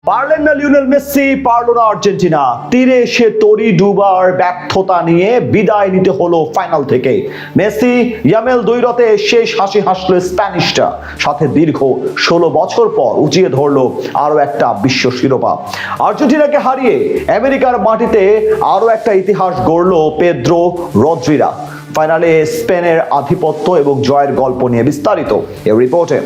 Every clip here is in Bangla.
পারলেন না লিওনেল মেসি, পারলো না আর্জেন্টিনা। তীরে এসে তরি ডুবার ব্যর্থতা নিয়ে বিদায় নিতে হলো ফাইনাল থেকে। মেসি ইয়ামেল দ্বৈরথে শেষ হাসি হাসলো স্প্যানিশটা, সাথে দীর্ঘ 16 বছর পর উঁচিয়ে ধরলো আরো একটা বিশ্ব শিরোপা। আর্জেন্টিনাকে হারিয়ে আমেরিকার মাটিতে আরো একটা ইতিহাস গড়লো পেদ্রো রদ্রিরা। ফাইনালে স্পেনের আধিপত্য এবং জয়ের গল্প নিয়ে বিস্তারিত এই রিপোর্টে।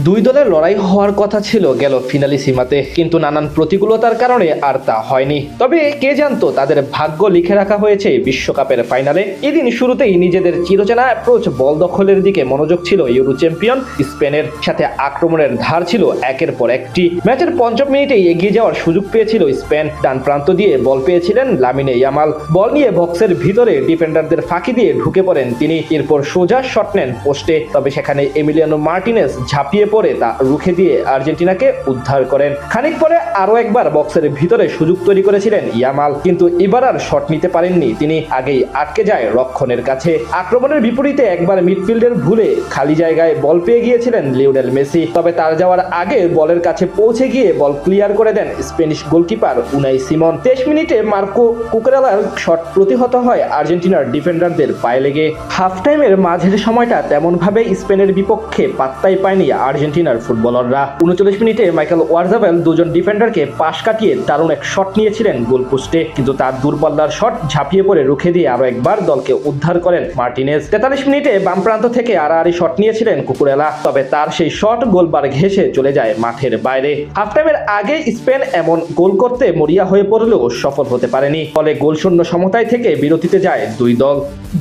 দুই দলের লড়াই হওয়ার কথা ছিল গেল ফিনালি সীমাতে, কিন্তু নানান প্রতিকূলতার কারণে আর তা হয়নি। তবে কে জানতো তাদের ভাগ্য লিখে রাখা হয়েছে বিশ্বকাপের ফাইনালে। এদিন শুরুতেই নিজেদের চিরচেনা অ্যাপ্রোচ বল দখলের দিকে মনোযোগ ছিল ইউরো চ্যাম্পিয়ন স্পেনের, সাথে আক্রমণের ধার ছিল একের পর একটি। ম্যাচের ৫ম মিনিটেই এগিয়ে যাওয়ার সুযোগ পেয়েছিল স্পেন। ডান প্রান্ত দিয়ে বল পেয়েছিলেন লামিনে ইয়ামাল। বল নিয়ে বক্সের ভিতরে ডিফেন্ডারদের ফাঁকি দিয়ে ঢুকে পড়েন তিনি। এরপর সোজা শট নেন পোস্টে, তবে সেখানে এমিলিয়ানো মার্টিনেজ ঝাঁপিয়ে পড়ে তা রুখে দিয়ে আর্জেন্টিনাকে উদ্ধার করেন। খানিক পরে আরো একবার বক্সের ভিতরে সুযোগ তৈরি করেছিলেন ইয়ামাল, কিন্তু এবার আর শট নিতে পারেননি তিনি। আগেই আটকে যায় রক্ষণের কাছে। আক্রমণের বিপরীতে একবার মিডফিল্ডের ভুলে খালি জায়গায় বল পেয়ে গিয়েছিলেন লিওনেল মেসি, তবে তার যাওয়ার আগে বলের কাছে পৌঁছে গিয়ে বল ক্লিয়ার করে দেন স্প্যানিশ গোলকিপার উনাই সিমন। 23 মিনিটে মার্কো কুকুরেলার শট প্রতিহত হয় আর্জেন্টিনার ডিফেন্ডারদের পায়ে লেগে। হাফ টাইমের মাঝের সময়টা তেমন ভাবে স্পেনের বিপক্ষে পাত্তাই পায়নি আর্জেন্টিনার ফুটবলাররা। 39 মিনিটে মাইকেল ওয়ারজাবেল দুজন ডিফেন্ডারকে পাশ কাটিয়ে দারুণ এক শট নিয়েছিলেন গোলপোস্টে, কিন্তু তার দূরপাল্লার শট ঝাঁপিয়ে পড়ে রুখে দিয়ে আরো একবার দলকে উদ্ধার করেন মার্টিনেজ। 43 মিনিটে বাম প্রান্ত থেকে আড়াআড়ি শট নিয়েছিলেন কুকুরেলা, তবে তার সেই শট গোলবার ঘেঁষে চলে যায় মাঠের বাইরে। হাফ টাইমের আগে স্পেন এমন গোল করতে মরিয়া হয়ে পড়লেও সফল হতে পারেনি, ফলে গোলশূন্য সমতায় থেকে বিরতিতে যায় দুই দল।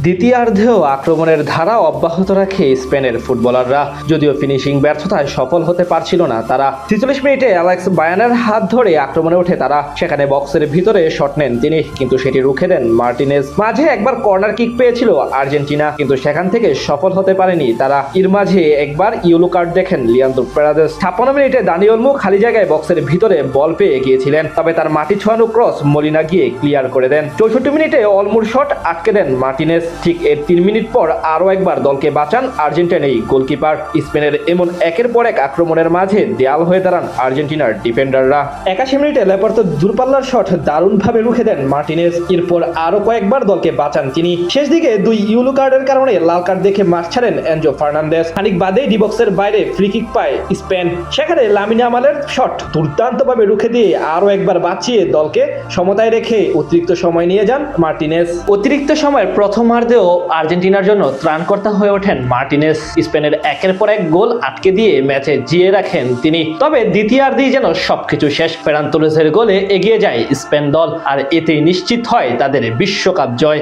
দ্বিতীয়ার্ধেও আক্রমণের ধারা অব্যাহত রাখে স্পেনের ফুটবলাররা, যদিও ফিনিশিং ব্যর্থতায় সফল হতে পারছিল না তারা। 46 মিনিটে অ্যালেক্স বায়ানের হাত ধরে আক্রমণে ওঠে তারা। সেখানে বক্সের ভিতরে শট নেন তিনি, কিন্তু সেটি রুখে দেন মার্টিনেজ। মাঝে একবার কর্নার কিক পেয়েছিল আর্জেন্টিনা, কিন্তু সেখান থেকে সফল হতে পারেনি তারা। এর মাঝে একবার ইয়েলো কার্ড দেখেন লিয়ান্দ্রো পেরাদেস। 56 মিনিটে দানি ওলমো খালি জায়গায় বক্সের ভিতরে বল পেয়ে গিয়েছিলেন, তবে তার মাটি ছোঁয়ানো ক্রস মলিনা গিয়ে ক্লিয়ার করে দেন। 64 মিনিটে অলমোর শট আটকে দেন মার্টিনেজ। ঠিক এর 3 মিনিট পর আরো একবার দলকে বাঁচান আর্জেন্টিনাই গোলকিপার। স্পেনের এমন একের পর এক আক্রমণের মাঝে দেয়াল হয়ে দাঁড়ান আর্জেন্টিনার ডিফেন্ডাররা। 81 মিনিটে ল্যাপার্তো দূরপাল্লার শট দারুণভাবে রুখে দেন মার্টিনেজ। এরপর আরো কয়েকবার দলকে বাঁচান তিনি। শেষ দিকে দুই ইয়েলো কার্ডের কারণে লাল কার্ড দেখে মাঠ ছাড়েন এনজো ফার্নান্দেজ। খানিক বাদেই ডি বক্সের বাইরে ফ্রি কিক পায় স্পেন। সেখানে লামিনে ইয়ামালের শট দুর্দান্তভাবে রুখে দিয়ে আরো একবার বাঁচিয়ে দলকে সমতায় রেখে অতিরিক্ত সময় নিয়ে যান মার্টিনেজ। অতিরিক্ত সময়ের প্রথমার্ধেও আর্জেন্টিনার জন্য ত্রাণকর্তা হয়ে ওঠেন মার্টিনেজ। স্পেনের একের পর এক গোল আটকে দিয়ে ম্যাচে জিয়ে রাখেন তিনি। তবে দ্বিতীয়ার্ধেই যেন সবকিছু শেষ। ফেরান তোরেসের গোলে এগিয়ে যায় স্পেন দল, আর এতেই নিশ্চিত হয় তাদের বিশ্বকাপ জয়।